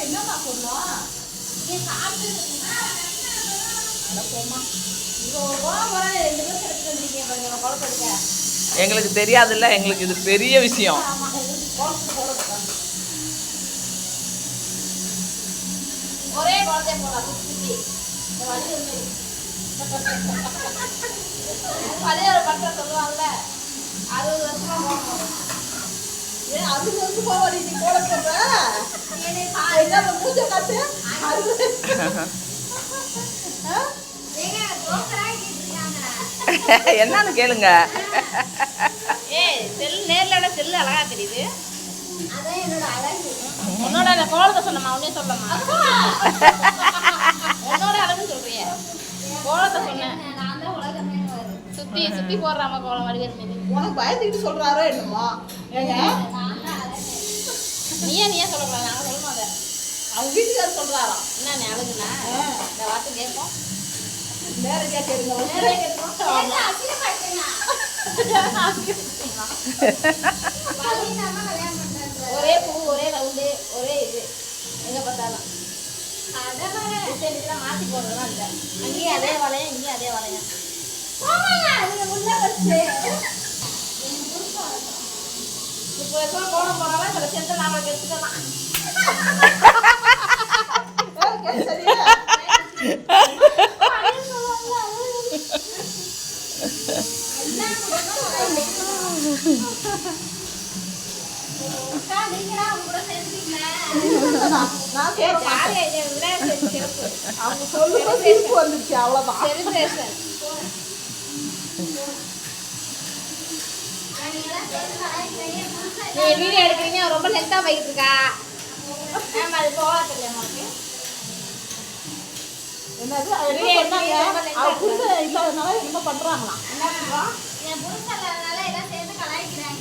என்னமா சொன்னோம்? எங்களுக்கு தெரியாதுல்ல, எங்களுக்கு இது பெரிய விஷயம். ஒரே குழந்தை போலாம் பழைய பட்ட சொல்லுவாங்கல்ல 60 வருஷமா போகணும். 60 வருஷம் போவாடி நீ போட சொல்ற மூஞ்ச காட்டு. என்னன்னு கேளுங்க. செல் நேர்ல செல்லு அழகா தெரியுது. அதான் என்னோட அழகு. உன்னோட கோலத்தை சொன்னமா, உன்னே சொல்லமா. உன்னோட அழகு சொல்றிய கோலத்தை சொன்னேன். சுத்தி சுத்தி போடுறாம கோலம் வடிவேல் மீது. உனக்கு பயந்துக்கிட்டு சொல்றாரோ என்னமோ. நீயே சொல்லக்கூடாது, நாங்கள் சொல்லணும். அதை அவங்க வீட்டுக்காரர் சொல்றாராம். என்ன அழகுனா இந்த வார்த்தை கேட்போம். நேரடியா கேளுங்க. ஒரே பூ, ஒரே ரவுண்டு, ஒரே இது எங்க பார்த்தாலும் மாத்தி போடுறதுலாம் இல்லை. அங்கேயும் அதே வளையம், இங்கேயும் அதே வளையம். இப்போ எப்போ போன போனாலும் இந்த சென்டர் நாங்கள் எடுத்துக்கலாம். வீடியோ எடுக்கிறீங்க, ரொம்ப லென்த்தா போயிட்டு இருக்கா. அது போக தெரியாம என்ன பண்றாங்களா? என்ன பண்றோம்? என் புருஷன் எல்லாம் சேர்ந்து கலாய்க்கிறாங்க.